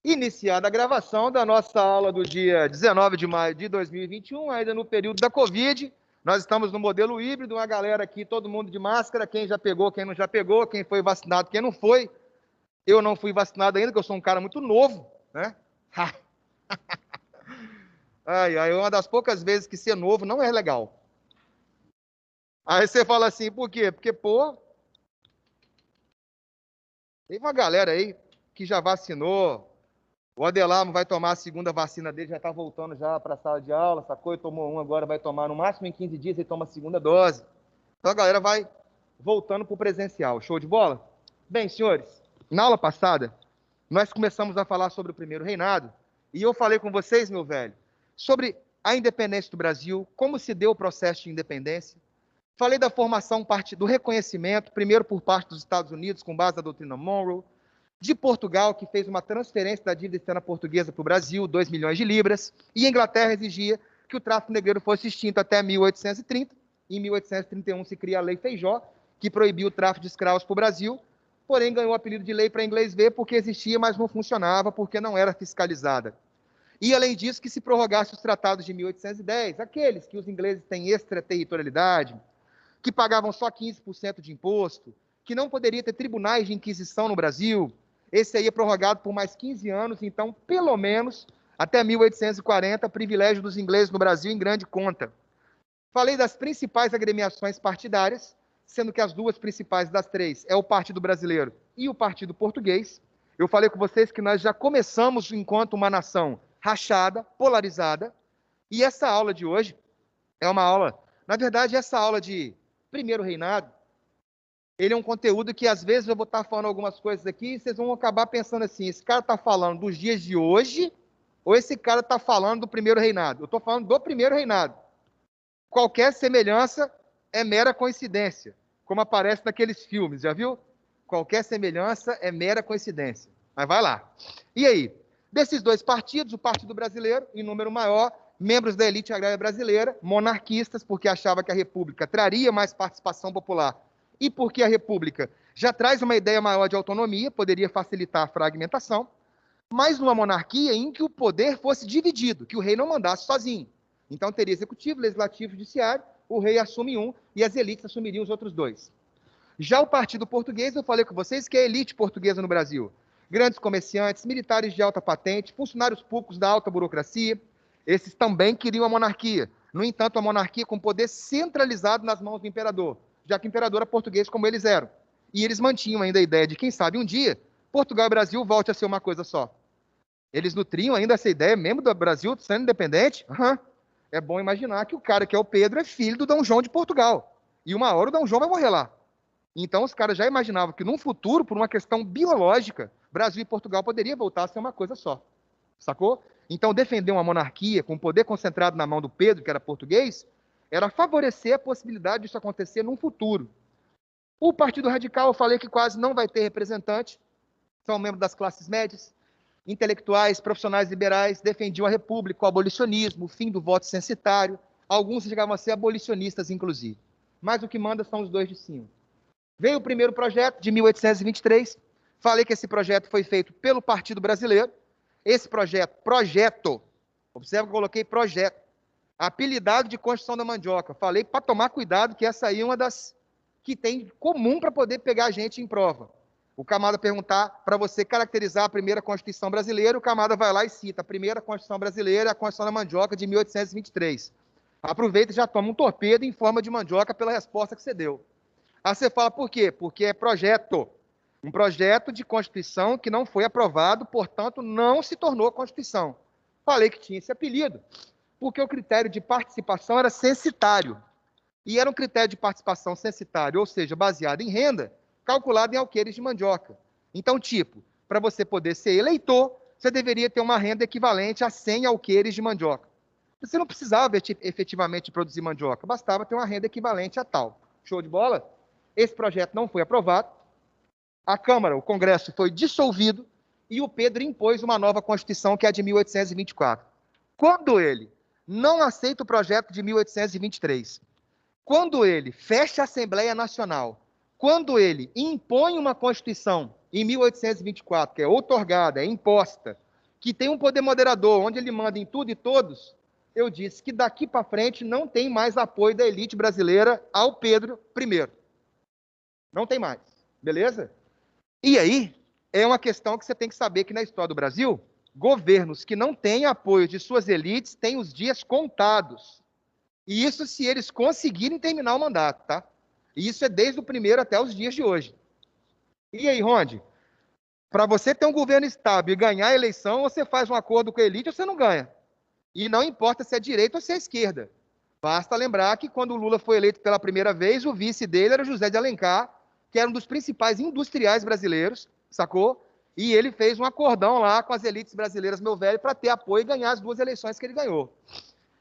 Iniciada a gravação da nossa aula do dia 19 de maio de 2021, ainda no período da Covid. Nós estamos no modelo híbrido, uma galera aqui, todo mundo de máscara, quem já pegou, quem não já pegou, quem foi vacinado, quem não foi. Eu não fui vacinado ainda, porque eu sou um cara muito novo, né? É uma das poucas vezes que ser novo não é legal. Aí você fala assim, por quê? Porque, pô, tem uma galera aí que já vacinou. O Adelamo vai tomar a segunda vacina dele, já está voltando já para a sala de aula, sacou? Ele tomou uma, agora vai tomar no máximo em 15 dias, ele toma a segunda dose. Então a galera vai voltando para o presencial. Show de bola? Bem, senhores, na aula passada, nós começamos a falar sobre o primeiro reinado, e eu falei com vocês, meu velho, sobre a independência do Brasil, como se deu o processo de independência. Falei da formação do reconhecimento, primeiro por parte dos Estados Unidos, com base na doutrina Monroe, de Portugal, que fez uma transferência da dívida externa portuguesa para o Brasil, 2 milhões de libras, e a Inglaterra exigia que o tráfico negreiro fosse extinto até 1830. Em 1831 se cria a Lei Feijó, que proibiu o tráfico de escravos para o Brasil, porém ganhou o apelido de lei para inglês ver, porque existia, mas não funcionava, porque não era fiscalizada. E, além disso, que se prorrogasse os tratados de 1810, aqueles que os ingleses têm extraterritorialidade, que pagavam só 15% de imposto, que não poderia ter tribunais de inquisição no Brasil. Esse aí é prorrogado por mais 15 anos, então, pelo menos, até 1840, privilégio dos ingleses no Brasil em grande conta. Falei das principais agremiações partidárias, sendo que as duas principais das três é o Partido Brasileiro e o Partido Português. Eu falei com vocês que nós já começamos enquanto uma nação rachada, polarizada, e essa aula de hoje é uma aula, na verdade, essa aula de primeiro reinado, ele é um conteúdo que às vezes eu vou estar falando algumas coisas aqui e vocês vão acabar pensando assim, esse cara está falando dos dias de hoje ou esse cara está falando do primeiro reinado? Eu estou falando do primeiro reinado. Qualquer semelhança é mera coincidência, como aparece naqueles filmes, já viu? Qualquer semelhança é mera coincidência. Mas vai lá. E aí? Desses dois partidos, o Partido Brasileiro, em número maior, membros da elite agrária brasileira, monarquistas, porque achava que a República traria mais participação popular e porque a República já traz uma ideia maior de autonomia, poderia facilitar a fragmentação, mas numa monarquia em que o poder fosse dividido, que o rei não mandasse sozinho. Então teria executivo, legislativo, judiciário, o rei assume um e as elites assumiriam os outros dois. Já o Partido Português, eu falei com vocês que é a elite portuguesa no Brasil. Grandes comerciantes, militares de alta patente, funcionários públicos da alta burocracia, esses também queriam a monarquia. No entanto, a monarquia com poder centralizado nas mãos do imperador, já que o imperador era português como eles eram. E eles mantinham ainda a ideia de, quem sabe, um dia, Portugal e Brasil volte a ser uma coisa só. Eles nutriam ainda essa ideia, mesmo do Brasil sendo independente. É bom imaginar que o cara que é o Pedro é filho do Dom João de Portugal. E uma hora o Dom João vai morrer lá. Então os caras já imaginavam que num futuro, por uma questão biológica, Brasil e Portugal poderiam voltar a ser uma coisa só. Sacou? Então defender uma monarquia com poder concentrado na mão do Pedro, que era português, era favorecer a possibilidade disso acontecer num futuro. O Partido Radical, eu falei que quase não vai ter representante, são membros das classes médias, intelectuais, profissionais liberais, defendiam a República, o abolicionismo, o fim do voto censitário. Alguns chegavam a ser abolicionistas, inclusive. Mas o que manda são os dois de cima. Veio o primeiro projeto, de 1823. Falei que esse projeto foi feito pelo Partido Brasileiro. Esse projeto, observa que eu coloquei projeto, apelidado de Constituição da Mandioca. Falei para tomar cuidado, que essa aí é uma das que tem comum para poder pegar a gente em prova. O camarada perguntar para você caracterizar a primeira Constituição brasileira, o camarada vai lá e cita a primeira Constituição brasileira, a Constituição da Mandioca de 1823. Aproveita e já toma um torpedo em forma de mandioca pela resposta que você deu. Aí você fala, por quê? Porque é projeto. Um projeto de Constituição que não foi aprovado, portanto, não se tornou Constituição. Falei que tinha esse apelido, porque o critério de participação era censitário. E era um critério de participação censitário, ou seja, baseado em renda, calculado em alqueires de mandioca. Então, tipo, para você poder ser eleitor, você deveria ter uma renda equivalente a 100 alqueires de mandioca. Você não precisava efetivamente produzir mandioca, bastava ter uma renda equivalente a tal. Show de bola? Esse projeto não foi aprovado, a Câmara, o Congresso foi dissolvido e o Pedro impôs uma nova Constituição, que é a de 1824. Quando ele não aceita o projeto de 1823, quando ele fecha a Assembleia Nacional, quando ele impõe uma Constituição em 1824, que é outorgada, é imposta, que tem um poder moderador, onde ele manda em tudo e todos, eu disse que daqui para frente não tem mais apoio da elite brasileira ao Pedro I. Não tem mais, beleza? E aí, é uma questão que você tem que saber que na história do Brasil, governos que não têm apoio de suas elites têm os dias contados. E isso se eles conseguirem terminar o mandato, tá? E isso é desde o primeiro até os dias de hoje. E aí, Ronde? Para você ter um governo estável e ganhar a eleição, você faz um acordo com a elite ou você não ganha. E não importa se é direita ou se é esquerda. Basta lembrar que quando o Lula foi eleito pela primeira vez, o vice dele era José de Alencar, que era um dos principais industriais brasileiros, sacou? E ele fez um acordão lá com as elites brasileiras, meu velho, para ter apoio e ganhar as duas eleições que ele ganhou.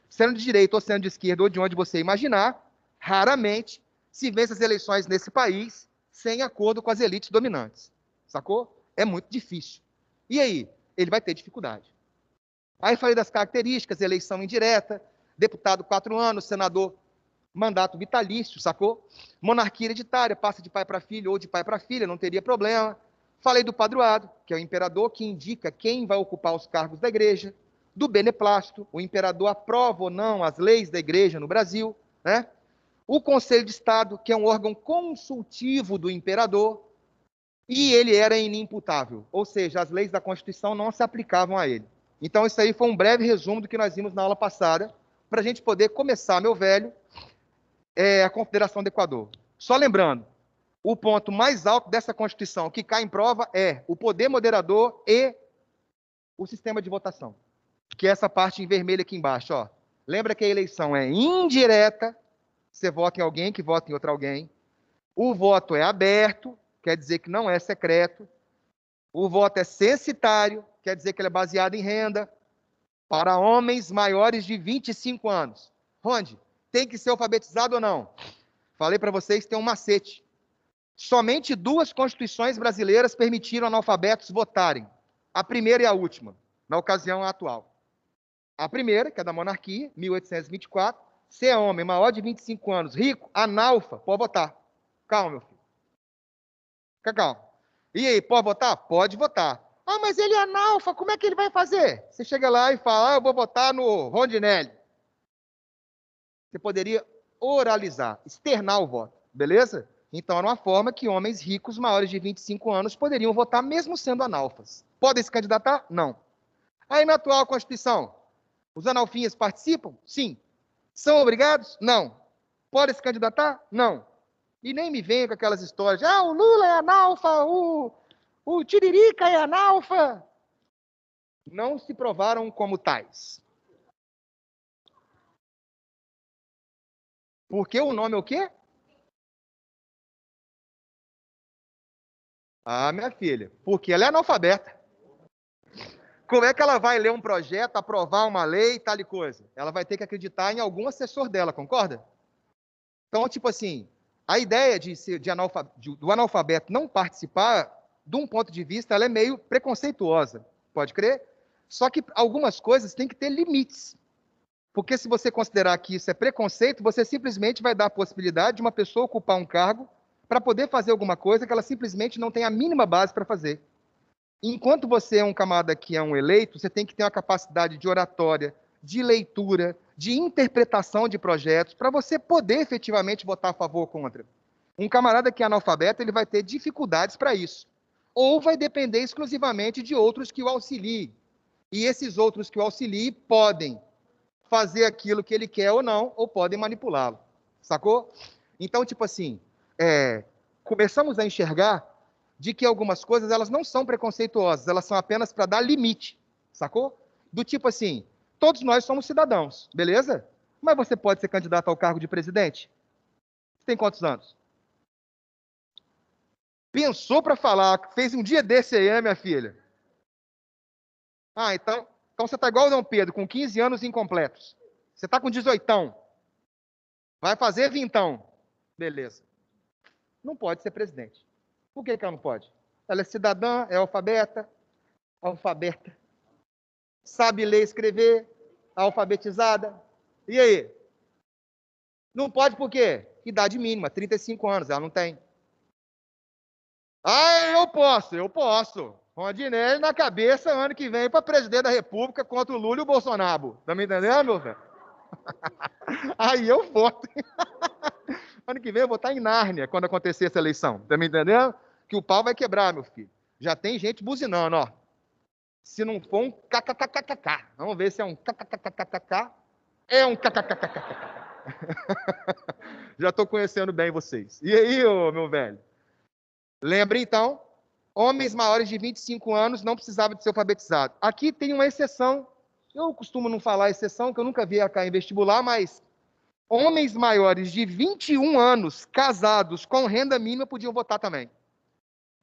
Sendo de direita ou sendo de esquerda, ou de onde você imaginar, raramente se vence as eleições nesse país sem acordo com as elites dominantes, sacou? É muito difícil. E aí? Ele vai ter dificuldade. Aí falei das características, eleição indireta, deputado 4 anos, senador, mandato vitalício, sacou? Monarquia hereditária, passa de pai para filho ou de pai para filha, não teria problema. Falei do padroado, que é o imperador que indica quem vai ocupar os cargos da igreja. Do beneplácito, o imperador aprova ou não as leis da igreja no Brasil, né? O Conselho de Estado, que é um órgão consultivo do imperador, e ele era inimputável, ou seja, as leis da Constituição não se aplicavam a ele. Então, isso aí foi um breve resumo do que nós vimos na aula passada, para a gente poder começar, meu velho, a Confederação do Equador. Só lembrando, o ponto mais alto dessa Constituição que cai em prova é o poder moderador e o sistema de votação, que é essa parte em vermelho aqui embaixo. Ó. Lembra que a eleição é indireta, você vota em alguém que vota em outro alguém. O voto é aberto, quer dizer que não é secreto. O voto é censitário, quer dizer que ele é baseado em renda, para homens maiores de 25 anos. Ronde, tem que ser alfabetizado ou não? Falei para vocês, tem um macete. Somente 2 constituições brasileiras permitiram analfabetos votarem. A primeira e a última, na ocasião atual. A primeira, que é da monarquia, 1824, se é homem maior de 25 anos, rico, analfa, pode votar. Calma, meu filho. Fica calmo. E aí, pode votar? Pode votar. Ah, mas ele é analfa, como é que ele vai fazer? Você chega lá e fala, eu vou votar no Rondinelli. Você poderia oralizar, externar o voto, beleza? Então, era uma forma que homens ricos maiores de 25 anos poderiam votar, mesmo sendo analfas. Podem se candidatar? Não. Aí, na atual Constituição, os analfinhas participam? Sim. São obrigados? Não. Podem se candidatar? Não. E nem me venha com aquelas histórias, o Lula é analfa, o Tiririca é analfa. Não se provaram como tais. Porque o nome é o quê? Ah, minha filha, porque ela é analfabeta. Como é que ela vai ler um projeto, aprovar uma lei e tal e coisa? Ela vai ter que acreditar em algum assessor dela, concorda? Então, tipo assim, a ideia do analfabeto não participar, de um ponto de vista, ela é meio preconceituosa, pode crer? Só que algumas coisas têm que ter limites. Porque se você considerar que isso é preconceito, você simplesmente vai dar a possibilidade de uma pessoa ocupar um cargo para poder fazer alguma coisa que ela simplesmente não tem a mínima base para fazer. Enquanto você é um camarada que é um eleito, você tem que ter uma capacidade de oratória, de leitura, de interpretação de projetos, para você poder efetivamente votar a favor ou contra. Um camarada que é analfabeto, ele vai ter dificuldades para isso. Ou vai depender exclusivamente de outros que o auxiliem. E esses outros que o auxiliem podem fazer aquilo que ele quer ou não, ou podem manipulá-lo. Sacou? Então, tipo assim, começamos a enxergar de que algumas coisas elas não são preconceituosas, elas são apenas para dar limite, sacou? Do tipo assim, todos nós somos cidadãos, beleza? Mas você pode ser candidato ao cargo de presidente? Você tem quantos anos? Pensou para falar, fez um dia desse aí, minha filha? Ah, então você está igual o Dom Pedro, com 15 anos incompletos. Você está com 18. Vai fazer vintão. Beleza. Não pode ser presidente. Por que ela não pode? Ela é cidadã, é alfabeta, sabe ler e escrever, alfabetizada. E aí? Não pode por quê? Idade mínima, 35 anos, ela não tem. Ah, eu posso. Rondinelli na cabeça, ano que vem, para presidente da República contra o Lula e o Bolsonaro. Tá me entendendo, meu velho? Aí eu voto. Ano que vem eu vou estar em Nárnia quando acontecer essa eleição. Tá me entendendo? Que o pau vai quebrar, meu filho. Já tem gente buzinando, ó. Se não for um kkkkkk. Vamos ver se é um kkkkkk. É um kkkkkk. Já estou conhecendo bem vocês. E aí, ô, meu velho? Lembra, então, homens maiores de 25 anos não precisavam de ser alfabetizados. Aqui tem uma exceção. Eu costumo não falar exceção, que eu nunca vi cair em vestibular, mas homens maiores de 21 anos, casados, com renda mínima, podiam votar também.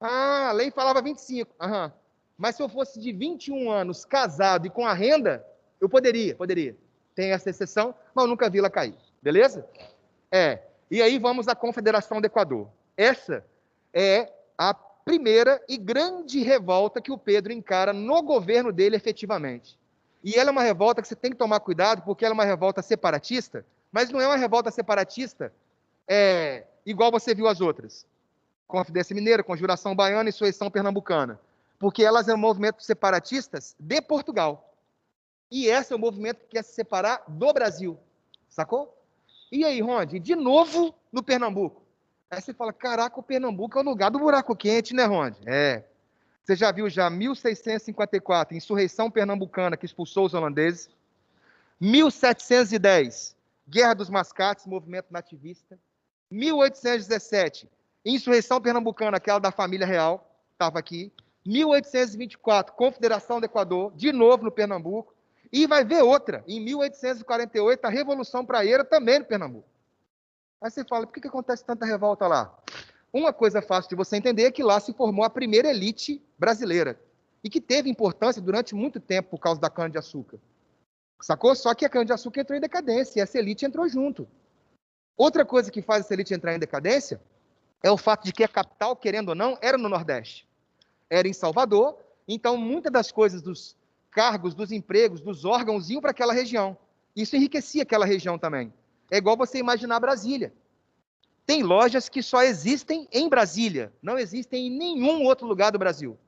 Ah, a lei falava 25. Aham. Mas se eu fosse de 21 anos, casado e com a renda, eu poderia. Tem essa exceção, mas eu nunca vi ela cair. Beleza? E aí vamos à Confederação do Equador. Essa é a primeira e grande revolta que o Pedro encara no governo dele efetivamente. E ela é uma revolta que você tem que tomar cuidado, porque ela é uma revolta separatista, mas não é uma revolta separatista igual você viu as outras. Confidência Mineira, Conjuração Baiana e Insurreição Pernambucana. Porque elas são movimentos separatistas de Portugal. E esse é o movimento que quer se separar do Brasil. Sacou? E aí, Ronde, de novo no Pernambuco. Aí você fala, caraca, o Pernambuco é o lugar do buraco quente, né, Ronde? Você já viu 1654, insurreição pernambucana que expulsou os holandeses. 1710, Guerra dos Mascates, movimento nativista. 1817, insurreição pernambucana, aquela da família real, estava aqui. 1824, Confederação do Equador, de novo no Pernambuco. E vai ver outra, em 1848, a Revolução Praieira, também no Pernambuco. Aí você fala, por que acontece tanta revolta lá? Uma coisa fácil de você entender é que lá se formou a primeira elite brasileira, e que teve importância durante muito tempo por causa da cana-de-açúcar. Sacou? Só que a cana-de-açúcar entrou em decadência, e essa elite entrou junto. Outra coisa que faz essa elite entrar em decadência é o fato de que a capital, querendo ou não, era no Nordeste. Era em Salvador, então muitas das coisas dos cargos, dos empregos, dos órgãos iam para aquela região. Isso enriquecia aquela região também. É igual você imaginar Brasília. Tem lojas que só existem em Brasília, não existem em nenhum outro lugar do Brasil.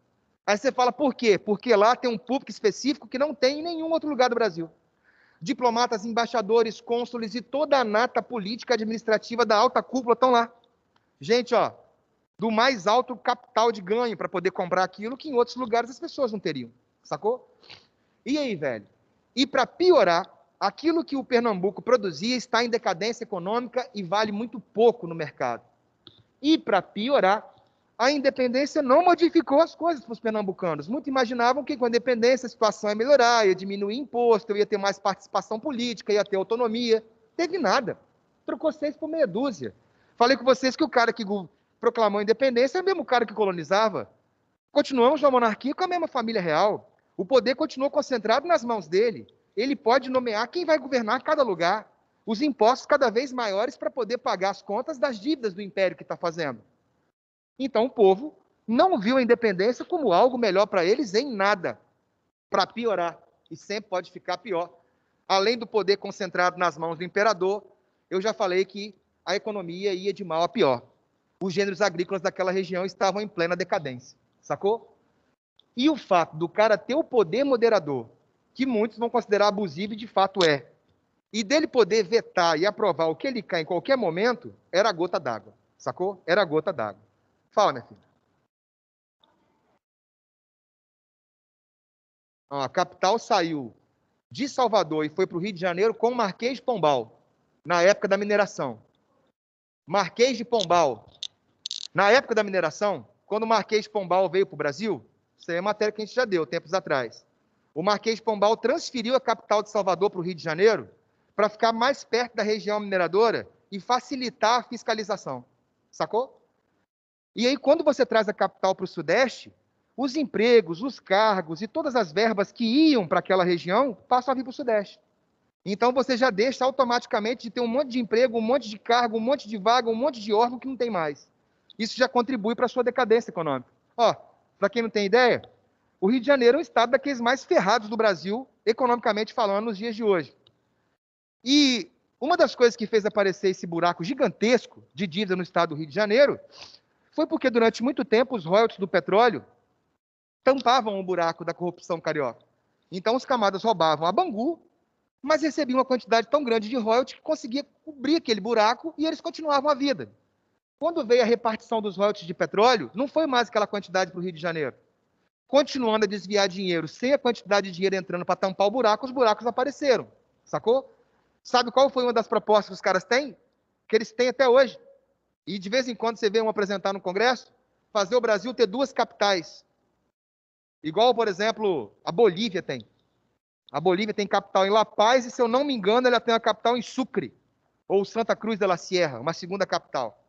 Aí você fala, por quê? Porque lá tem um público específico que não tem em nenhum outro lugar do Brasil. Diplomatas, embaixadores, cônsules e toda a nata política administrativa da alta cúpula estão lá. Gente, ó, do mais alto capital de ganho para poder comprar aquilo que em outros lugares as pessoas não teriam. Sacou? E aí, velho? E para piorar, aquilo que o Pernambuco produzia está em decadência econômica e vale muito pouco no mercado. E para piorar, a independência não modificou as coisas para os pernambucanos. Muitos imaginavam que com a independência a situação ia melhorar, ia diminuir imposto, ia ter mais participação política, ia ter autonomia. Teve nada. Trocou 6 por meia dúzia. Falei com vocês que o cara que proclamou a independência é o mesmo cara que colonizava. Continuamos na monarquia com a mesma família real. O poder continuou concentrado nas mãos dele. Ele pode nomear quem vai governar cada lugar. Os impostos cada vez maiores para poder pagar as contas das dívidas do império que está fazendo. Então o povo não viu a independência como algo melhor para eles em nada. Para piorar. E sempre pode ficar pior. Além do poder concentrado nas mãos do imperador, eu já falei que a economia ia de mal a pior. Os gêneros agrícolas daquela região estavam em plena decadência. Sacou? E o fato do cara ter o poder moderador, que muitos vão considerar abusivo e de fato é, e dele poder vetar e aprovar o que ele quer em qualquer momento, era a gota d'água. Sacou? Era a gota d'água. Fala, minha filha. A capital saiu de Salvador e foi para o Rio de Janeiro com o Marquês de Pombal, na época da mineração. Marquês de Pombal. Na época da mineração, quando o Marquês de Pombal veio para o Brasil, isso aí é matéria que a gente já deu tempos atrás. O Marquês de Pombal transferiu a capital de Salvador para o Rio de Janeiro para ficar mais perto da região mineradora e facilitar a fiscalização. Sacou? E aí, quando você traz a capital para o Sudeste, os empregos, os cargos e todas as verbas que iam para aquela região passam a vir para o Sudeste. Então, você já deixa automaticamente de ter um monte de emprego, um monte de cargo, um monte de vaga, um monte de órgão que não tem mais. Isso já contribui para a sua decadência econômica. Ó, para quem não tem ideia, o Rio de Janeiro é um estado daqueles mais ferrados do Brasil, economicamente falando, nos dias de hoje. E uma das coisas que fez aparecer esse buraco gigantesco de dívida no estado do Rio de Janeiro foi porque, durante muito tempo, os royalties do petróleo tampavam o buraco da corrupção carioca. Então, os camadas roubavam a Bangu, mas recebiam uma quantidade tão grande de royalties que conseguia cobrir aquele buraco e eles continuavam a vida. Quando veio a repartição dos royalties de petróleo, não foi mais aquela quantidade para o Rio de Janeiro. Continuando a desviar dinheiro, sem a quantidade de dinheiro entrando para tampar o buraco, os buracos apareceram. Sacou? Sabe qual foi uma das propostas que os caras têm? Que eles têm até hoje. E de vez em quando você vê um apresentar no Congresso, fazer o Brasil ter duas capitais. Igual, por exemplo, a Bolívia tem. A Bolívia tem capital em La Paz e, se eu não me engano, ela tem uma capital em Sucre, ou Santa Cruz de la Sierra, uma segunda capital.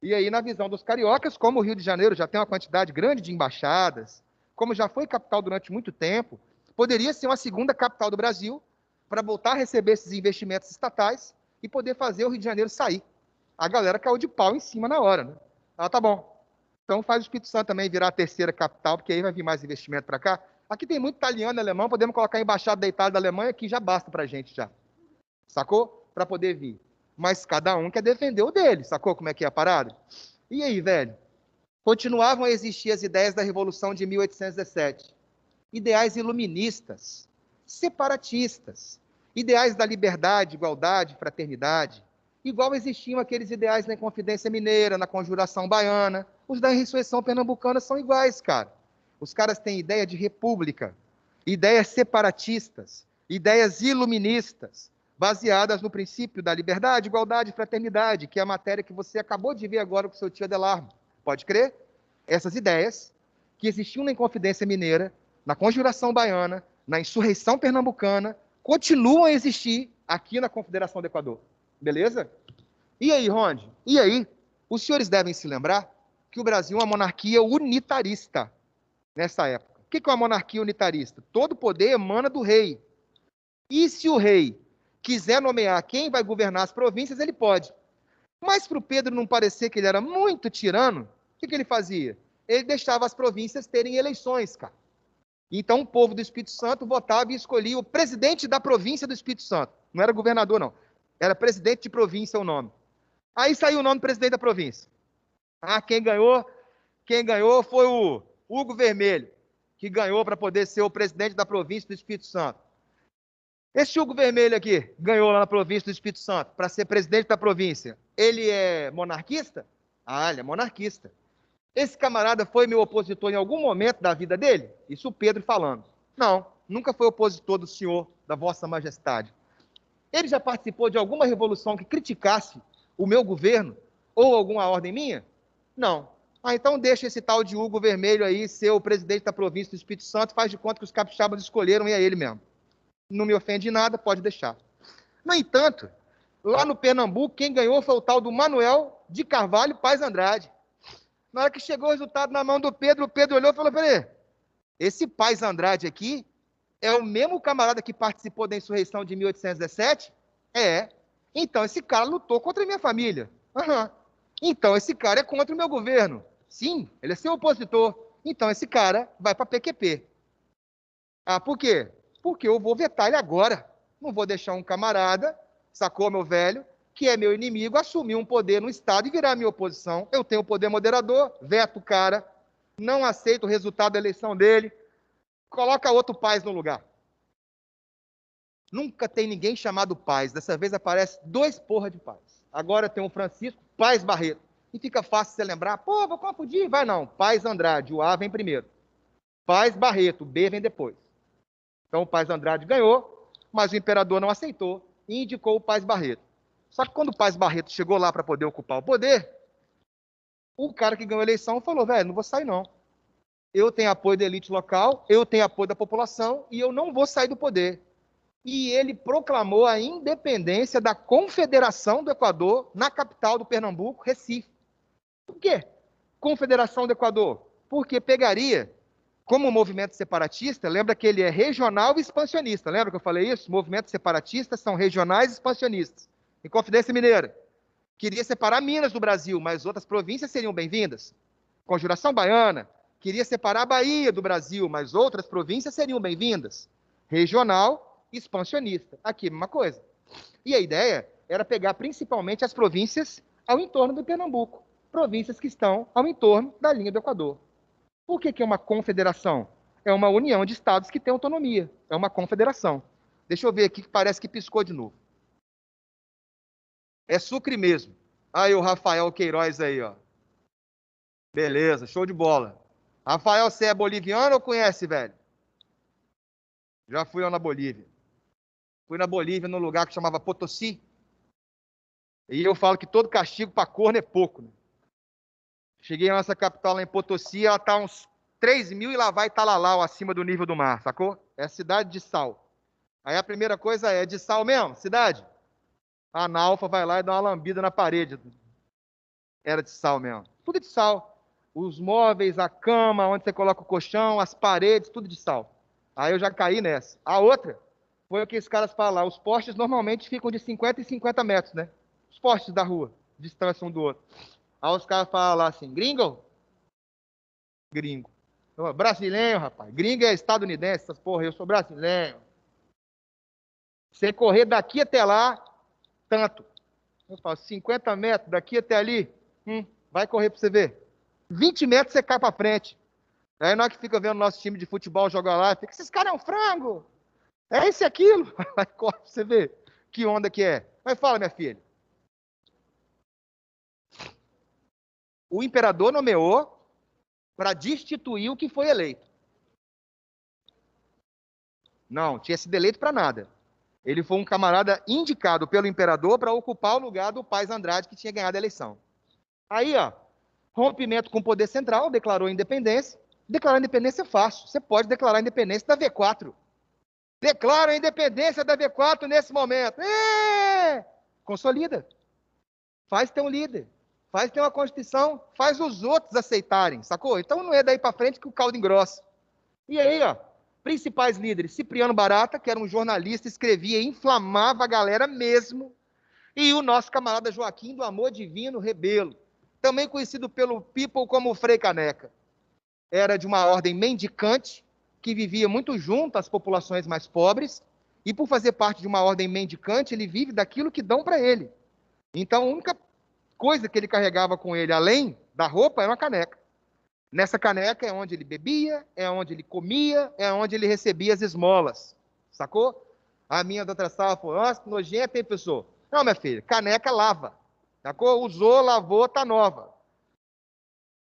E aí, na visão dos cariocas, como o Rio de Janeiro já tem uma quantidade grande de embaixadas, como já foi capital durante muito tempo, poderia ser uma segunda capital do Brasil para voltar a receber esses investimentos estatais e poder fazer o Rio de Janeiro sair. A galera caiu de pau em cima na hora, né? Ah, tá bom. Então faz o Espírito Santo também virar a terceira capital, porque aí vai vir mais investimento para cá. Aqui tem muito italiano e alemão, podemos colocar a embaixada da Itália e da Alemanha, que já basta para a gente já. Sacou? Para poder vir. Mas cada um quer defender o dele, sacou como é que é a parada? E aí, velho? Continuavam a existir as ideias da Revolução de 1817. Ideais iluministas, separatistas, ideais da liberdade, igualdade, fraternidade. Igual existiam aqueles ideais na Inconfidência Mineira, na Conjuração Baiana. Os da Ressurreição Pernambucana são iguais, cara. Os caras têm ideia de república, ideias separatistas, ideias iluministas, baseadas no princípio da liberdade, igualdade e fraternidade, que é a matéria que você acabou de ver agora com o seu tio Adelarmo. Pode crer? Essas ideias que existiam na Inconfidência Mineira, na Conjuração Baiana, na Insurreição Pernambucana, continuam a existir aqui na Confederação do Equador. Beleza? E aí, Ronde? E aí? Os senhores devem se lembrar que o Brasil é uma monarquia unitarista nessa época. O que é uma monarquia unitarista? Todo poder emana do rei. E se o rei quiser nomear quem vai governar as províncias, ele pode. Mas para o Pedro não parecer que ele era muito tirano, o que ele fazia? Ele deixava as províncias terem eleições, cara. Então o povo do Espírito Santo votava e escolhia o presidente da província do Espírito Santo. Não era governador, não. Era presidente de província o nome. Aí saiu o nome do presidente da província. Ah, quem ganhou foi o Hugo Vermelho, que ganhou para poder ser o presidente da província do Espírito Santo. Esse Hugo Vermelho aqui, ganhou lá na província do Espírito Santo, para ser presidente da província. Ele é monarquista? Ah, ele é monarquista. Esse camarada foi meu opositor em algum momento da vida dele? Isso o Pedro falando. Não, nunca foi opositor do senhor, da vossa majestade. Ele já participou de alguma revolução que criticasse o meu governo ou alguma ordem minha? Não. Ah, então deixa esse tal de Hugo Vermelho aí ser o presidente da província do Espírito Santo, faz de conta que os capixabas escolheram e é ele mesmo. Não me ofende em nada, pode deixar. No entanto, lá no Pernambuco, quem ganhou foi o tal do Manuel de Carvalho Paz Andrade. Na hora que chegou o resultado na mão do Pedro, o Pedro olhou e falou, peraí, esse Paz Andrade aqui é o mesmo camarada que participou da insurreição de 1817? É. Então, esse cara lutou contra a minha família. Uhum. Então, esse cara é contra o meu governo. Sim, ele é seu opositor. Então, esse cara vai para PQP. Ah, por quê? Porque eu vou vetar ele agora. Não vou deixar um camarada, sacou, meu velho, que é meu inimigo, assumir um poder no Estado e virar minha oposição. Eu tenho o poder moderador, veto o cara, não aceito o resultado da eleição dele, coloca outro Paz no lugar. Nunca tem ninguém chamado Paz. Dessa vez aparece dois porra de Paz. Agora tem o Francisco Paz Barreto. E fica fácil você lembrar, pô, vou confundir. Vai não, Paz Andrade, o A vem primeiro. Paz Barreto, o B vem depois. Então o Paz Andrade ganhou, mas o imperador não aceitou e indicou o Paz Barreto. Só que quando o Paz Barreto chegou lá para poder ocupar o poder, o cara que ganhou a eleição falou, velho, não vou sair não. Eu tenho apoio da elite local, eu tenho apoio da população e eu não vou sair do poder. E ele proclamou a independência da Confederação do Equador na capital do Pernambuco, Recife. Por quê? Confederação do Equador? Porque pegaria, como movimento separatista, lembra que ele é regional e expansionista, lembra que eu falei isso? Movimentos separatistas são regionais e expansionistas. Inconfidência Mineira queria separar Minas do Brasil, mas outras províncias seriam bem-vindas. Conjuração Baiana queria separar a Bahia do Brasil, mas outras províncias seriam bem-vindas. Regional expansionista. Aqui, mesma coisa. E a ideia era pegar principalmente as províncias ao entorno do Pernambuco, províncias que estão ao entorno da linha do Equador. Por que que é uma confederação? É uma união de estados que tem autonomia. É uma confederação. Deixa eu ver aqui que parece que piscou de novo. É Sucre mesmo. Aí o Rafael Queiroz aí, ó. Beleza, show de bola. Rafael, você é boliviano ou conhece, velho? Já fui lá na Bolívia. Fui na Bolívia num lugar que chamava Potosí. E eu falo que todo castigo para corno é pouco, né? Cheguei na nossa capital lá em Potosí, ela tá uns 3 mil e lá vai Talalau, acima do nível do mar, sacou? É a cidade de sal. Aí a primeira coisa é de sal mesmo, cidade? A analfa vai lá e dá uma lambida na parede. Era de sal mesmo. Tudo de sal. Os móveis, a cama, onde você coloca o colchão, as paredes, tudo de sal. Aí eu já caí nessa. A outra foi o que esses caras falam. Os postes normalmente ficam de 50 em 50 metros, né? Os postes da rua, distância um do outro. Aí os caras falam lá assim, gringo? Gringo. Eu, brasileiro, rapaz. Gringo é estadunidense, essas porra. Eu sou brasileiro. Você correr daqui até lá, tanto. Eu falo, 50 metros daqui até ali, vai correr para você ver. 20 metros você cai para frente. Aí nós que fica vendo nosso time de futebol jogar lá, fica, esses caras é um frango. É isso e aquilo. Vai, corre pra você ver que onda que é. Mas fala, minha filha. O imperador nomeou para destituir o que foi eleito. Não, tinha sido eleito para nada. Ele foi um camarada indicado pelo imperador para ocupar o lugar do Paz Andrade, que tinha ganhado a eleição. Aí, ó, rompimento com o poder central, declarou independência. Declarar independência é fácil. Você pode declarar a independência da V4. Declara a independência da V4 nesse momento. Consolida. Faz ter um líder. Faz ter uma Constituição. Faz os outros aceitarem, sacou? Então não é daí para frente que o caldo engrossa. E aí, ó, principais líderes. Cipriano Barata, que era um jornalista, escrevia e inflamava a galera mesmo. E o nosso camarada Joaquim do Amor Divino Rebelo, também conhecido pelo people como Frei Caneca. Era de uma ordem mendicante, que vivia muito junto às populações mais pobres, e por fazer parte de uma ordem mendicante, ele vive daquilo que dão para ele. Então, a única coisa que ele carregava com ele, além da roupa, era uma caneca. Nessa caneca é onde ele bebia, é onde ele comia, é onde ele recebia as esmolas. Sacou? A minha doutora Sala falou, nossa, que nojento, hein, pessoal? Não, minha filha, caneca lava. Sacou? Usou, lavou, tá nova.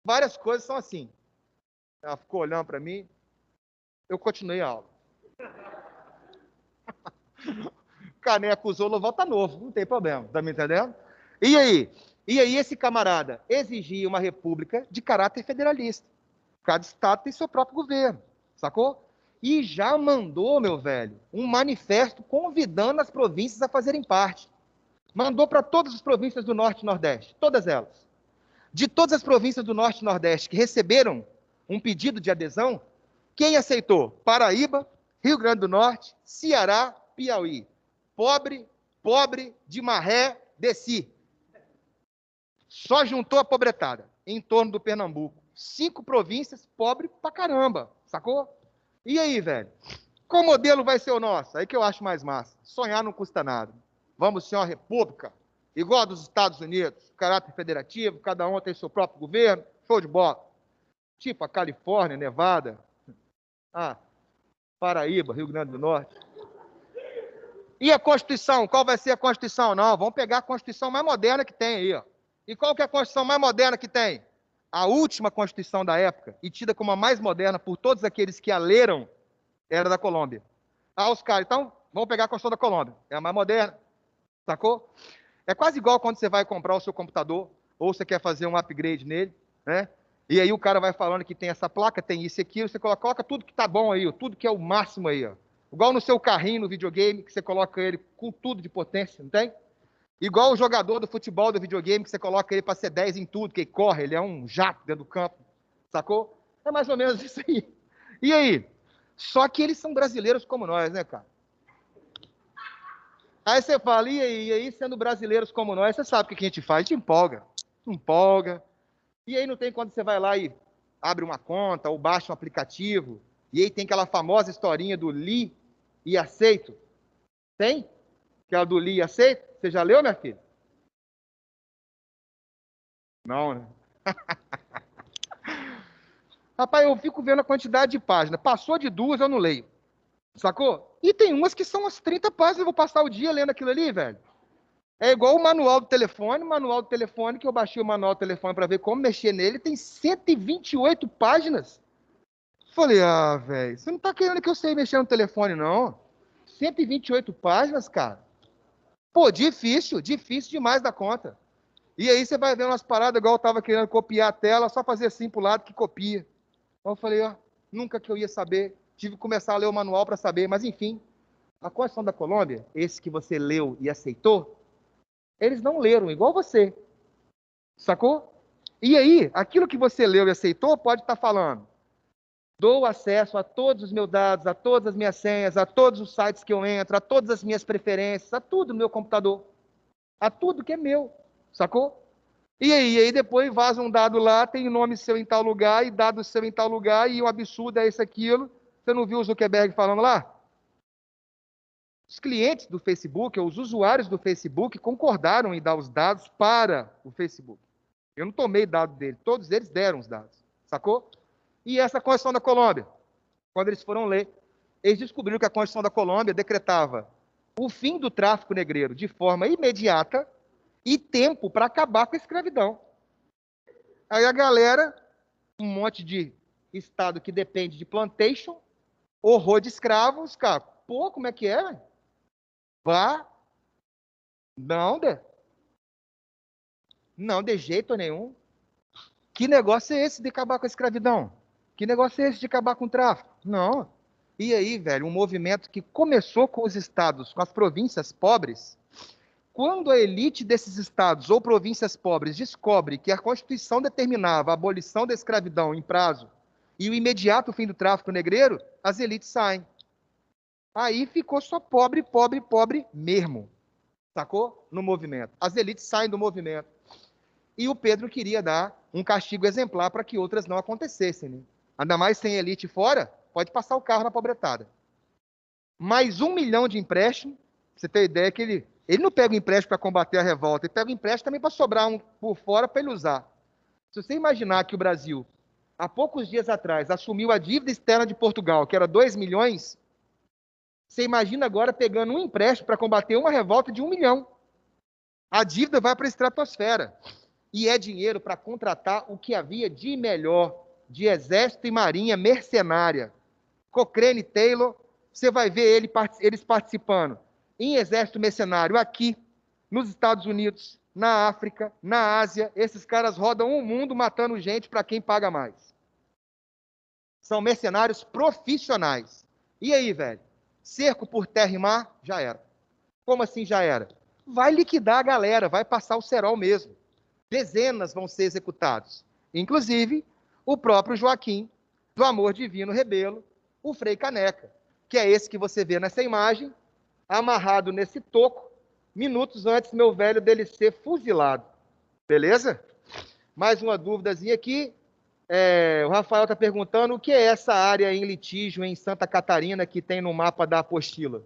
Várias coisas são assim. Ela ficou olhando para mim, eu continuei a aula. Caneca usou, lavou, tá novo, não tem problema, tá me entendendo? E aí? E aí esse camarada exigia uma república de caráter federalista. Cada estado tem seu próprio governo, sacou? E já mandou, meu velho, um manifesto convidando as províncias a fazerem parte. Mandou para todas as províncias do Norte e Nordeste, todas elas. De todas as províncias do Norte e Nordeste que receberam um pedido de adesão, quem aceitou? Paraíba, Rio Grande do Norte, Ceará, Piauí. Pobre, pobre, de maré, desci. Só juntou a pobretada em torno do Pernambuco. 5 províncias, pobre pra caramba, sacou? E aí, velho? Qual modelo vai ser o nosso? Aí que eu acho mais massa. Sonhar não custa nada. Vamos ser uma república, igual a dos Estados Unidos, caráter federativo, cada um tem seu próprio governo, show de bola. Tipo a Califórnia, Nevada, Paraíba, Rio Grande do Norte. E a Constituição? Qual vai ser a Constituição? Não, vamos pegar a Constituição mais moderna que tem aí, ó. E qual que é a Constituição mais moderna que tem? A última Constituição da época, e tida como a mais moderna por todos aqueles que a leram, era da Colômbia. Os caras, então, vamos pegar a Constituição da Colômbia. É a mais moderna, sacou? É quase igual quando você vai comprar o seu computador, ou você quer fazer um upgrade nele, né? E aí o cara vai falando que tem essa placa, tem isso e aquilo, você coloca tudo que tá bom aí, ó, tudo que é o máximo aí, ó. Igual no seu carrinho, no videogame, que você coloca ele com tudo de potência, não tem? Igual o jogador do futebol do videogame, que você coloca ele para ser 10 em tudo, que ele corre, ele é um jato dentro do campo, sacou? É mais ou menos isso aí. E aí? Só que eles são brasileiros como nós, né, cara? Aí você fala, e aí, sendo brasileiros como nós, você sabe o que a gente faz? A gente empolga. Empolga. E aí não tem quando você vai lá e abre uma conta ou baixa um aplicativo, e aí tem aquela famosa historinha do li e aceito. Tem? Aquela do li e aceito? Você já leu, minha filha? Não, né? Rapaz, eu fico vendo a quantidade de páginas. Passou de 2, eu não leio. Sacou? E tem umas que são as 30 páginas, eu vou passar o dia lendo aquilo ali, velho. É igual o manual do telefone, que eu baixei o manual do telefone para ver como mexer nele, tem 128 páginas. Falei, velho, você não tá querendo que eu sei mexer no telefone, não? 128 páginas, cara. Pô, difícil demais da conta. E aí você vai ver umas paradas, igual eu tava querendo copiar a tela, só fazer assim pro lado que copia. Então eu falei, nunca que eu ia saber. Tive que começar a ler o manual para saber, mas enfim. A Constituição da Colômbia, esse que você leu e aceitou, eles não leram, igual você. Sacou? E aí, aquilo que você leu e aceitou pode estar falando. Dou acesso a todos os meus dados, a todas as minhas senhas, a todos os sites que eu entro, a todas as minhas preferências, a tudo no meu computador. A tudo que é meu. Sacou? E aí depois vaza um dado lá, tem nome seu em tal lugar, e dado seu em tal lugar, e o absurdo é isso, aquilo. Você não viu o Zuckerberg falando lá? Os clientes do Facebook, ou os usuários do Facebook, concordaram em dar os dados para o Facebook. Eu não tomei dado dele, todos eles deram os dados, sacou? E essa Constituição da Colômbia, quando eles foram ler, eles descobriram que a Constituição da Colômbia decretava o fim do tráfico negreiro de forma imediata e tempo para acabar com a escravidão. Aí a galera, um monte de estado que depende de plantation, horror de escravos, cara, pô, como é que é? Vá, não, de jeito nenhum. Que negócio é esse de acabar com a escravidão? Que negócio é esse de acabar com o tráfico? Não. E aí, velho, um movimento que começou com os estados, com as províncias pobres, quando a elite desses estados ou províncias pobres descobre que a Constituição determinava a abolição da escravidão em prazo e o imediato fim do tráfico negreiro, as elites saem. Aí ficou só pobre, pobre, pobre mesmo. Sacou? No movimento. As elites saem do movimento. E o Pedro queria dar um castigo exemplar para que outras não acontecessem. Né? Ainda mais sem elite fora, pode passar o carro na pobretada. Mais 1 milhão de empréstimo, você tem ideia que ele não pega o empréstimo para combater a revolta, ele pega o empréstimo também para sobrar um por fora para ele usar. Se você imaginar que o Brasil, há poucos dias atrás, assumiu a dívida externa de Portugal, que era 2 milhões, você imagina agora pegando um empréstimo para combater uma revolta de 1 milhão. A dívida vai para a estratosfera. E é dinheiro para contratar o que havia de melhor de exército e marinha mercenária. Cochrane e Taylor, você vai ver eles participando em exército mercenário aqui, nos Estados Unidos, na África, na Ásia. Esses caras rodam o mundo matando gente para quem paga mais. São mercenários profissionais. E aí, velho? Cerco por terra e mar? Já era. Como assim já era? Vai liquidar a galera, vai passar o cerol mesmo. Dezenas vão ser executados. Inclusive, o próprio Joaquim, do Amor Divino Rebelo, o Frei Caneca, que é esse que você vê nessa imagem, amarrado nesse toco, minutos antes, meu velho, dele ser fuzilado. Beleza? Mais uma dúvidazinha aqui. O Rafael está perguntando o que é essa área em litígio em Santa Catarina que tem no mapa da apostila.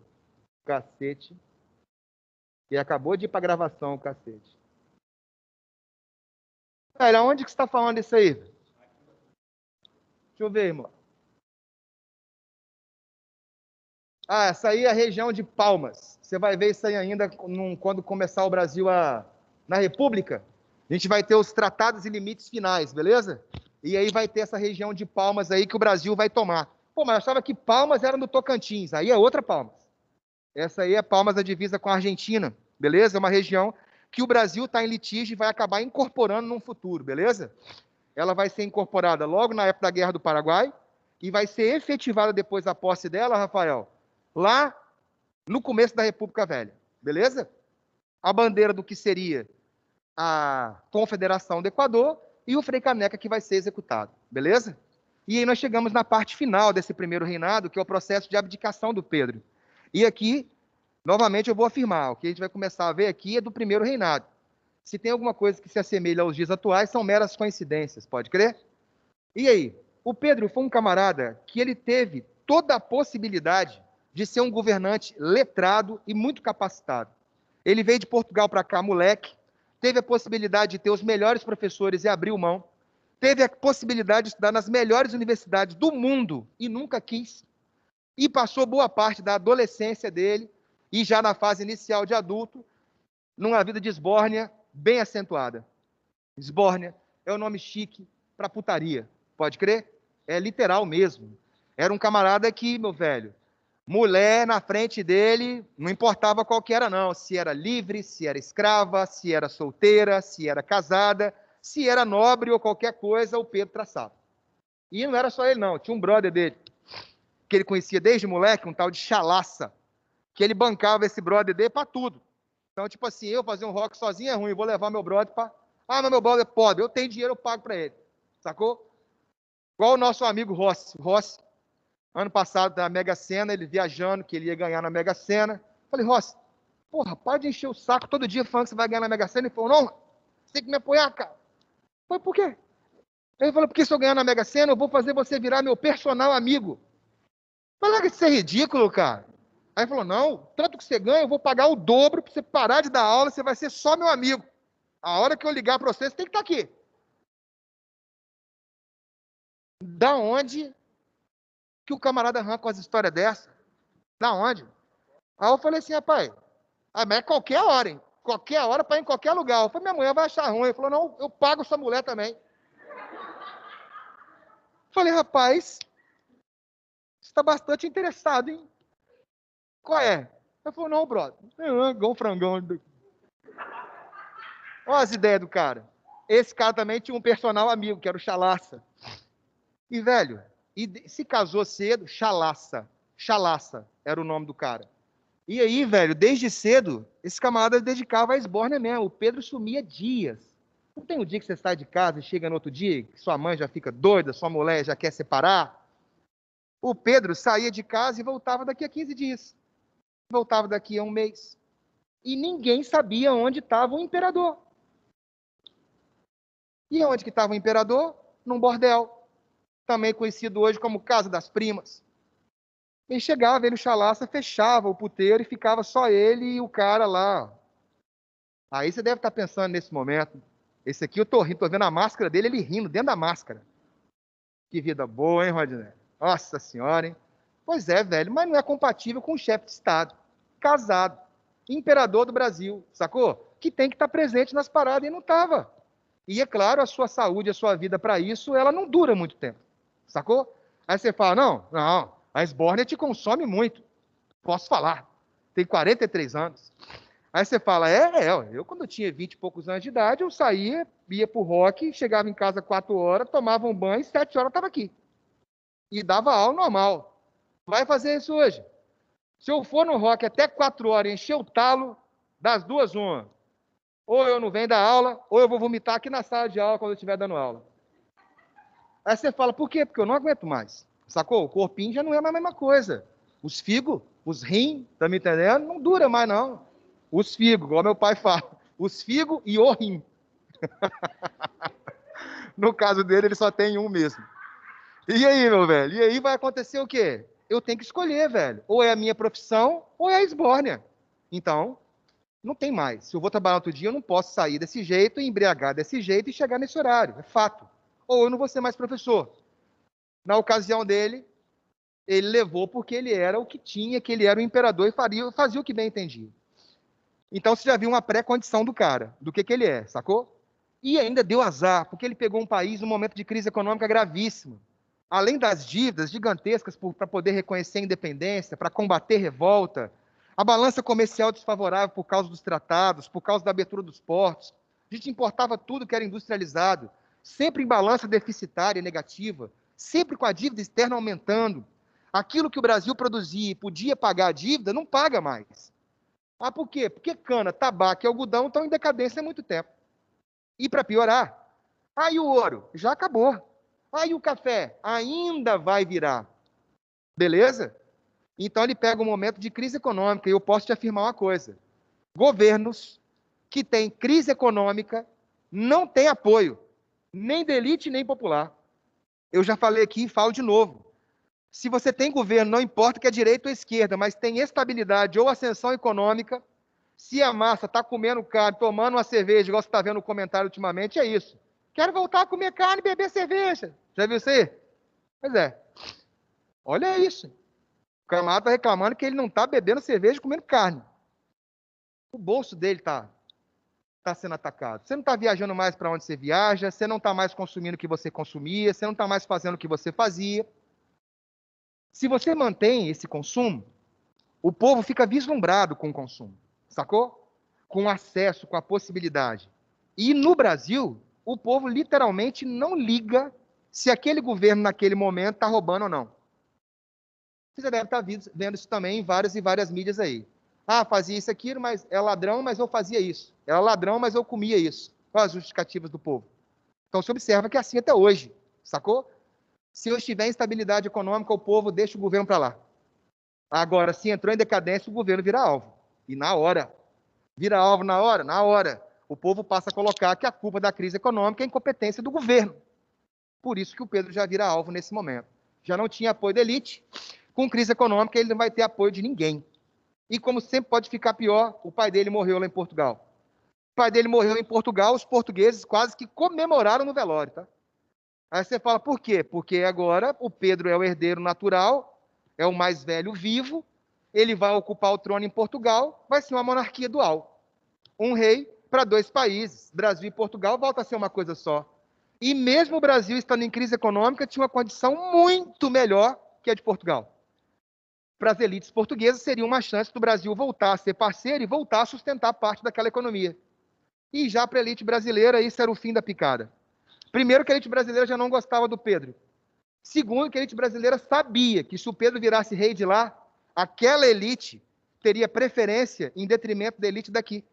Cacete. E acabou de ir para a gravação, cacete. Velho, aonde que você está falando isso aí? Deixa eu ver, irmão. Essa aí é a região de Palmas. Você vai ver isso aí ainda quando começar o Brasil na República. A gente vai ter os tratados e limites finais, beleza? E aí vai ter essa região de Palmas aí que o Brasil vai tomar. Pô, mas eu achava que Palmas era no Tocantins. Aí é outra Palmas. Essa aí é Palmas da divisa com a Argentina, beleza? É uma região que o Brasil está em litígio e vai acabar incorporando no futuro, beleza? Ela vai ser incorporada logo na época da Guerra do Paraguai e vai ser efetivada depois da posse dela, Rafael, lá no começo da República Velha, beleza? A bandeira do que seria a Confederação do Equador e o Frei Caneca que vai ser executado, beleza? E aí nós chegamos na parte final desse primeiro reinado, que é o processo de abdicação do Pedro. E aqui, novamente, eu vou afirmar, o que a gente vai começar a ver aqui é do primeiro reinado. Se tem alguma coisa que se assemelha aos dias atuais, são meras coincidências, pode crer? E aí, o Pedro foi um camarada que ele teve toda a possibilidade de ser um governante letrado e muito capacitado. Ele veio de Portugal para cá, moleque, teve a possibilidade de ter os melhores professores e abriu mão. teve a possibilidade de estudar nas melhores universidades do mundo e nunca quis. E passou boa parte da adolescência dele, e já na fase inicial de adulto, numa vida de esbórnia bem acentuada. Esbórnia é o nome chique para putaria, pode crer? É literal mesmo. Era um camarada que, meu velho, mulher na frente dele, não importava qual que era não, se era livre, se era escrava, se era solteira, se era casada, se era nobre ou qualquer coisa, o Pedro traçava. E não era só ele não, tinha um brother dele, que ele conhecia desde moleque, um tal de Chalaça, que ele bancava esse brother dele para tudo. Então, tipo assim, eu fazer um rock sozinho é ruim, vou levar meu brother para... Ah, mas meu brother é pobre, eu tenho dinheiro, eu pago para ele. Sacou? Igual o nosso amigo Rossi. Rossi, ano passado, da Mega Sena, ele viajando, que ele ia ganhar na Mega Sena. Falei, Rossi, porra, para de encher o saco todo dia falando que você vai ganhar na Mega Sena. Ele falou, não, você tem que me apoiar, cara. Eu falei, por quê? Ele falou, porque se eu ganhar na Mega Sena, eu vou fazer você virar meu personal amigo. Eu falei, isso é ridículo, cara. Aí ele falou, não, tanto que você ganha, eu vou pagar o dobro para você parar de dar aula, você vai ser só meu amigo. A hora que eu ligar para você, você tem que estar aqui. Da onde que o camarada arranca as histórias dessa? Da onde? Aí eu falei assim, rapaz, mas é qualquer hora, hein? Qualquer hora para ir em qualquer lugar. Eu falei, minha mulher vai achar ruim. Ele falou, não, eu pago sua mulher também. Eu falei, rapaz, você está bastante interessado, hein? Qual é? Ele falou, não, brother. Igual um frangão. Olha as ideias do cara. Esse cara também tinha um personal amigo, que era o Chalaça. E, velho, se casou cedo, Chalaça. Chalaça era o nome do cara. E aí, velho, desde cedo, esse camarada dedicava à esbórnia mesmo. O Pedro sumia dias. Não tem um dia que você sai de casa e chega no outro dia, que sua mãe já fica doida, sua mulher já quer separar? O Pedro saía de casa e voltava daqui a 15 dias. Voltava daqui a um mês. E ninguém sabia onde estava o imperador. E onde que estava o imperador? Num bordel. Também conhecido hoje como Casa das Primas. Ele chegava, ele, o Chalaça, fechava o puteiro e ficava só ele e o cara lá. Aí você deve estar pensando nesse momento. Esse aqui eu tô rindo, tô vendo a máscara dele, ele rindo dentro da máscara. Que vida boa, hein, Rodney? Nossa senhora, hein? Pois é, velho, mas não é compatível com o chefe de Estado. Casado. Imperador do Brasil, sacou? Que tem que estar presente nas paradas e não estava. E é claro, a sua saúde, a sua vida para isso, ela não dura muito tempo. Sacou? Aí você fala, não, a esbórnia te consome muito. Posso falar. Tem 43 anos. Aí você fala, eu quando eu tinha 20 e poucos anos de idade, eu saía, ia pro rock, chegava em casa 4 horas, tomava um banho, 7 horas estava aqui. E dava aula normal. Vai fazer isso hoje. Se eu for no rock até 4 horas, encher o talo, das duas, uma. Ou eu não venho da aula, ou eu vou vomitar aqui na sala de aula quando eu estiver dando aula. Aí você fala, por quê? Porque eu não aguento mais. Sacou? O corpinho já não é mais a mesma coisa. Os figos, os rins, tá me entendendo? Não dura mais, não. Os figos, igual meu pai fala. Os figos e o rim. No caso dele, ele só tem um mesmo. E aí, meu velho? E aí vai acontecer o quê? Eu tenho que escolher, velho. Ou é a minha profissão, ou é a esbórnia. Então, não tem mais. Se eu vou trabalhar outro dia, eu não posso sair desse jeito, embriagar desse jeito e chegar nesse horário. É fato. Ou eu não vou ser mais professor. Na ocasião dele, ele levou porque ele era o que tinha, que ele era o imperador e fazia o que bem entendia. Então você já viu uma pré-condição do cara, do que ele é, sacou? E ainda deu azar, porque ele pegou um país num momento de crise econômica gravíssima. Além das dívidas gigantescas para poder reconhecer a independência, para combater revolta, a balança comercial desfavorável por causa dos tratados, por causa da abertura dos portos. A gente importava tudo que era industrializado, sempre em balança deficitária, negativa, sempre com a dívida externa aumentando. Aquilo que o Brasil produzia e podia pagar a dívida, não paga mais. Ah, por quê? Porque cana, tabaco e algodão estão em decadência há muito tempo. E para piorar, aí o ouro já acabou. Aí o café ainda vai virar. Beleza? Então ele pega um momento de crise econômica e eu posso te afirmar uma coisa. Governos que têm crise econômica não têm apoio, nem da elite, nem popular. Eu já falei aqui e falo de novo. Se você tem governo, não importa que é direita ou esquerda, mas tem estabilidade ou ascensão econômica, se a massa está comendo carne, tomando uma cerveja, igual você está vendo no comentário ultimamente, é isso. Quero voltar a comer carne e beber cerveja. Já viu isso aí? Pois é. Olha isso. O camarada está reclamando que ele não está bebendo cerveja e comendo carne. O bolso dele está sendo atacado. Você não está viajando mais para onde você viaja, você não está mais consumindo o que você consumia, você não está mais fazendo o que você fazia. Se você mantém esse consumo, o povo fica vislumbrado com o consumo, sacou? Com o acesso, com a possibilidade. E no Brasil, o povo literalmente não liga se aquele governo naquele momento está roubando ou não. Você já deve estar vendo isso também em várias e várias mídias aí. Ah, fazia isso aqui, mas é ladrão, mas eu fazia isso. Era ladrão, mas eu comia isso. Quais as justificativas do povo? Então se observa que é assim até hoje, sacou? Se eu estiver em estabilidade econômica, o povo deixa o governo para lá. Agora, se entrou em decadência, o governo vira alvo. E na hora. Vira alvo na hora? Na hora. O povo passa a colocar que a culpa da crise econômica é a incompetência do governo. Por isso que o Pedro já vira alvo nesse momento. Já não tinha apoio da elite. Com crise econômica, ele não vai ter apoio de ninguém. E como sempre pode ficar pior, o pai dele morreu lá em Portugal. O pai dele morreu em Portugal, os portugueses quase que comemoraram no velório, tá? Aí você fala, por quê? Porque agora o Pedro é o herdeiro natural, é o mais velho vivo, ele vai ocupar o trono em Portugal, vai ser uma monarquia dual. Um rei para dois países, Brasil e Portugal, volta a ser uma coisa só. E mesmo o Brasil estando em crise econômica, tinha uma condição muito melhor que a de Portugal. Para as elites portuguesas, seria uma chance do Brasil voltar a ser parceiro e voltar a sustentar parte daquela economia. E já para a elite brasileira, isso era o fim da picada. Primeiro, que a elite brasileira já não gostava do Pedro. Segundo, que a elite brasileira sabia que se o Pedro virasse rei de lá, aquela elite teria preferência em detrimento da elite daqui.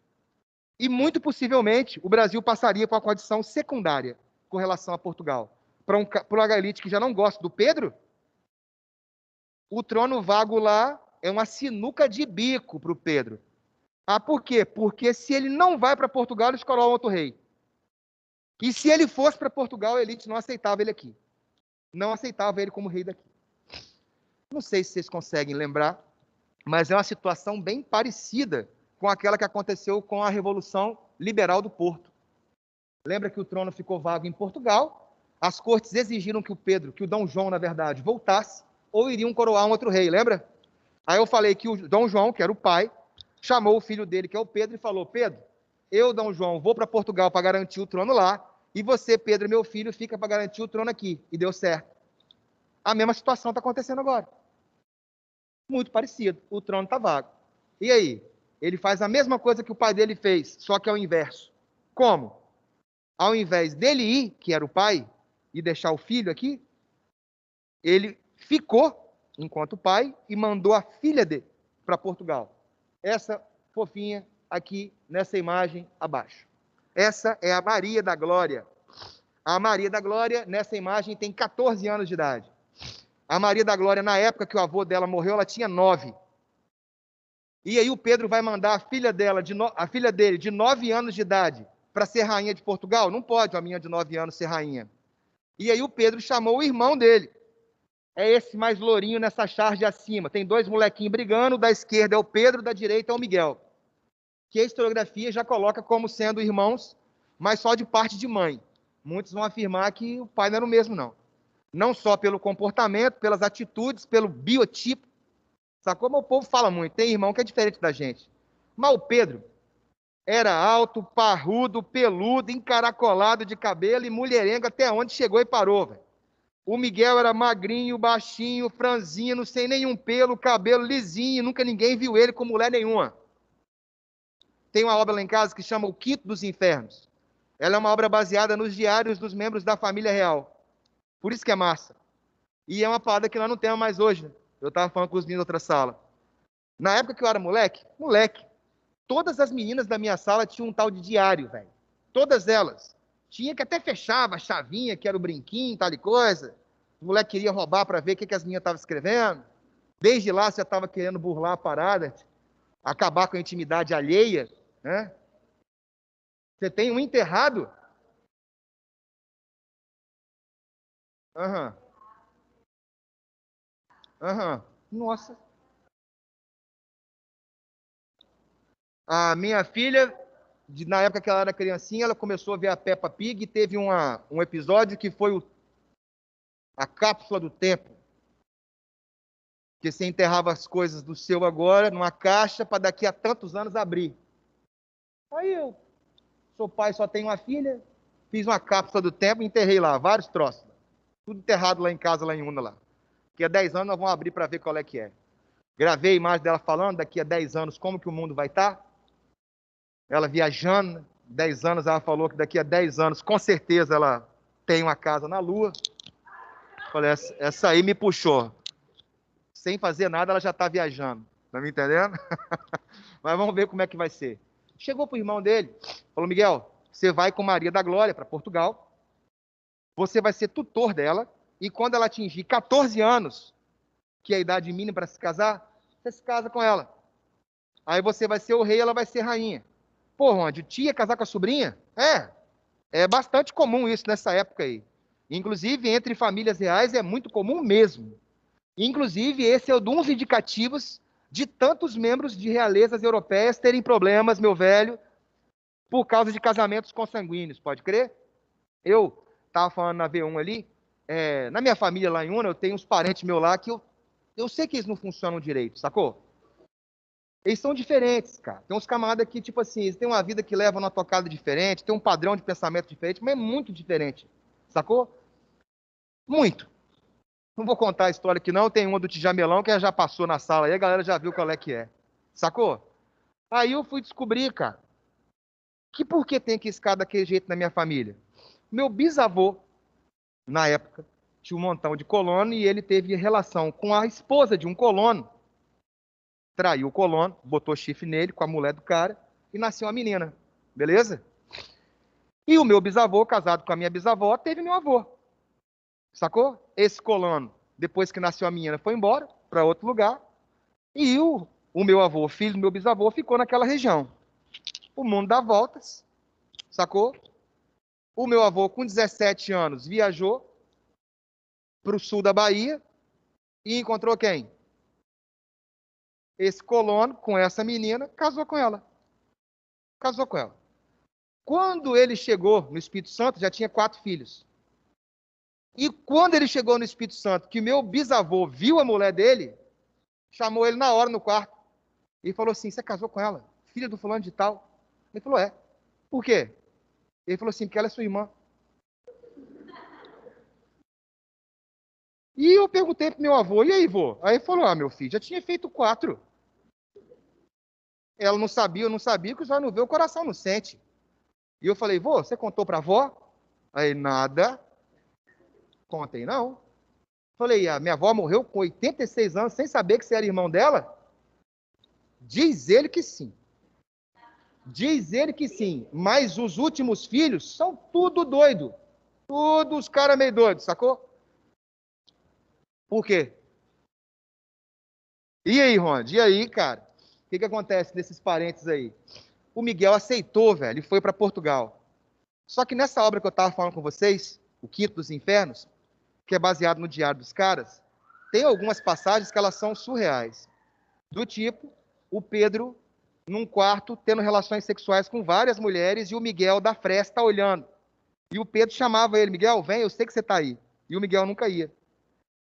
E muito possivelmente o Brasil passaria para uma condição secundária com relação a Portugal. Para uma elite que já não gosta do Pedro, o trono vago lá é uma sinuca de bico para o Pedro. Ah, por quê? Porque se ele não vai para Portugal, eles coroam outro rei. E se ele fosse para Portugal, a elite não aceitava ele aqui. Não aceitava ele como rei daqui. Não sei se vocês conseguem lembrar, mas é uma situação bem parecida com aquela que aconteceu com a Revolução Liberal do Porto. Lembra que o trono ficou vago em Portugal? As cortes exigiram que o Pedro, que o Dom João, na verdade, voltasse, ou iriam coroar um outro rei, lembra? Aí eu falei que o Dom João, que era o pai, chamou o filho dele, que é o Pedro, e falou: Pedro, eu, Dom João, vou para Portugal para garantir o trono lá, e você, Pedro, meu filho, fica para garantir o trono aqui. E deu certo. A mesma situação está acontecendo agora. Muito parecido. O trono está vago. E aí? Ele faz a mesma coisa que o pai dele fez, só que é o inverso. Como? Ao invés dele ir, que era o pai, e deixar o filho aqui, ele ficou enquanto pai e mandou a filha dele para Portugal. Essa fofinha aqui nessa imagem abaixo. Essa é a Maria da Glória. A Maria da Glória, nessa imagem, tem 14 anos de idade. A Maria da Glória, na época que o avô dela morreu, ela tinha 9. E aí o Pedro vai mandar a filha dele, de 9 anos de idade, para ser rainha de Portugal? Não pode uma menina de 9 anos ser rainha. E aí o Pedro chamou o irmão dele. É esse mais lourinho nessa charge acima. Tem dois molequinhos brigando, da esquerda é o Pedro, da direita é o Miguel. Que a historiografia já coloca como sendo irmãos, mas só de parte de mãe. Muitos vão afirmar que o pai não era o mesmo, não. Não só pelo comportamento, pelas atitudes, pelo biotipo. Sacou? Mas o povo fala muito. Tem irmão que é diferente da gente. Mas o Pedro era alto, parrudo, peludo, encaracolado de cabelo e mulherengo até onde chegou e parou, velho. O Miguel era magrinho, baixinho, franzino, sem nenhum pelo, cabelo lisinho, nunca ninguém viu ele com mulher nenhuma. Tem uma obra lá em casa que chama O Quinto dos Infernos. Ela é uma obra baseada nos diários dos membros da família real. Por isso que é massa. E é uma parada que nós não temos mais hoje. Eu estava falando com os meninos da outra sala. Na época que eu era moleque, todas as meninas da minha sala tinham um tal de diário, velho. Todas elas. Tinha que até fechava a chavinha, que era o brinquinho, tal e coisa. O moleque queria roubar para ver o que as meninas estavam escrevendo. Desde lá você já estava querendo burlar a parada, acabar com a intimidade alheia, né? Você tem um enterrado? Aham. Aham. Nossa. A minha filha na época que ela era criancinha, ela começou a ver a Peppa Pig e teve um episódio que foi a cápsula do tempo. Que você enterrava as coisas do seu agora numa caixa para daqui a tantos anos abrir. Aí eu sou pai, só tenho uma filha, fiz uma cápsula do tempo e enterrei lá, vários troços. Tudo enterrado lá em casa, lá em Una, lá. Daqui a 10 anos nós vamos abrir para ver qual é que é. Gravei a imagem dela falando, daqui a 10 anos, como que o mundo vai estar. Ela viajando, 10 anos, ela falou que daqui a 10 anos, com certeza, ela tem uma casa na Lua. Falei, essa aí me puxou. Sem fazer nada, ela já está viajando. Tá me entendendo? Mas vamos ver como é que vai ser. Chegou pro irmão dele, falou, Miguel, você vai com Maria da Glória para Portugal, você vai ser tutor dela, e quando ela atingir 14 anos, que é a idade mínima para se casar, você se casa com ela. Aí você vai ser o rei, ela vai ser rainha. Pô, Ronde, o tio ia casar com a sobrinha? É bastante comum isso nessa época aí. Inclusive, entre famílias reais é muito comum mesmo. Inclusive, esse é um dos indicativos de tantos membros de realezas europeias terem problemas, meu velho, por causa de casamentos consanguíneos, pode crer? Eu estava falando na V1 ali, na minha família lá em Una, eu tenho uns parentes meus lá que eu sei que eles não funcionam direito, sacou? Eles são diferentes, cara. Tem uns camaradas que, tipo assim, eles têm uma vida que leva numa tocada diferente, tem um padrão de pensamento diferente, mas é muito diferente, sacou? Muito. Não vou contar a história aqui não, tem uma do Tijamelão que já passou na sala aí, a galera já viu qual é que é. Sacou? Aí eu fui descobrir, cara, que por que tem que escar daquele jeito na minha família? Meu bisavô, na época, tinha um montão de colono e ele teve relação com a esposa de um colono. Traiu o colono, botou chifre nele com a mulher do cara e nasceu uma menina. Beleza? E o meu bisavô, casado com a minha bisavó, teve meu avô. Sacou? Esse colono, depois que nasceu a menina, foi embora para outro lugar. E o meu avô, filho do meu bisavô, ficou naquela região. O mundo dá voltas, sacou? O meu avô, com 17 anos, viajou para o sul da Bahia e encontrou quem? Esse colono, com essa menina, casou com ela. Casou com ela. Quando ele chegou no Espírito Santo, já tinha 4 filhos. E quando ele chegou no Espírito Santo, que meu bisavô viu a mulher dele, chamou ele na hora no quarto e falou assim, você casou com ela? Filha do fulano de tal? Ele falou, é. Por quê? Ele falou assim, porque ela é sua irmã. E eu perguntei pro meu avô, e aí, vô? Aí ele falou, meu filho, já tinha feito 4. Ela não sabia, eu não sabia, que os olhos não vê, o coração não sente. E eu falei, vô, você contou pra avó? Aí, nada. Contei, não. Falei, a minha avó morreu com 86 anos, sem saber que você era irmão dela? Diz ele que sim. Diz ele que sim. Mas os últimos filhos são tudo doido. Todos os caras meio doidos, sacou? Por quê? E aí, Ronald? E aí, cara? O que acontece nesses parentes aí? O Miguel aceitou, velho, e foi para Portugal. Só que nessa obra que eu estava falando com vocês, O Quinto dos Infernos, que é baseado no Diário dos Caras, tem algumas passagens que elas são surreais. Do tipo, o Pedro num quarto tendo relações sexuais com várias mulheres e o Miguel da fresta olhando. E o Pedro chamava ele, Miguel, vem, eu sei que você está aí. E o Miguel nunca ia.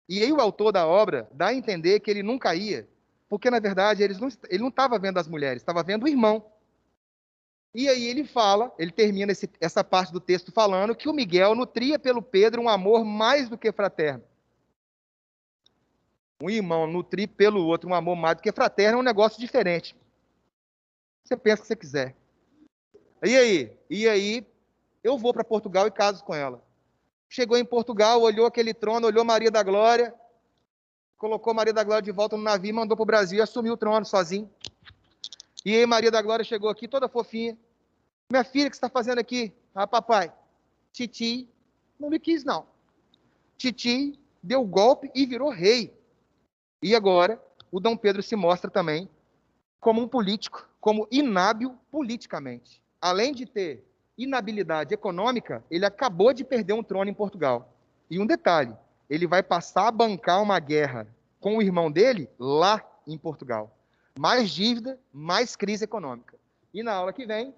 E aí o autor da obra dá a entender que ele nunca ia, porque na verdade ele não estava vendo as mulheres, estava vendo o irmão. E aí ele fala, ele termina essa parte do texto falando que o Miguel nutria pelo Pedro um amor mais do que fraterno. Um irmão nutrir pelo outro um amor mais do que fraterno é um negócio diferente. Você pensa o que você quiser. E aí? E aí eu vou para Portugal e caso com ela. Chegou em Portugal, olhou aquele trono, olhou Maria da Glória, colocou Maria da Glória de volta no navio, mandou para o Brasil e assumiu o trono sozinho. E aí Maria da Glória chegou aqui toda fofinha. Minha filha, o que você está fazendo aqui? Ah, papai, Titi não me quis, não. Titi deu o golpe e virou rei. E agora o Dom Pedro se mostra também como um político, como inábil politicamente. Além de ter inabilidade econômica, ele acabou de perder um trono em Portugal. E um detalhe, ele vai passar a bancar uma guerra com o irmão dele lá em Portugal. Mais dívida, mais crise econômica. E na aula que vem,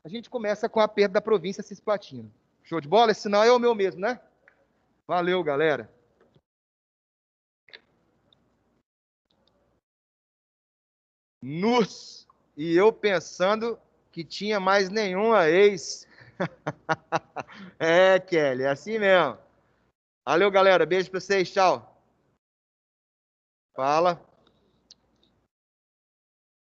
A gente começa com a perda da província Cisplatina. Show de bola? Esse sinal é o meu mesmo, né? Valeu, galera. Nus. E eu pensando que tinha mais nenhuma ex. É, Kelly, é assim mesmo. Valeu, galera. Beijo pra vocês. Tchau. Fala.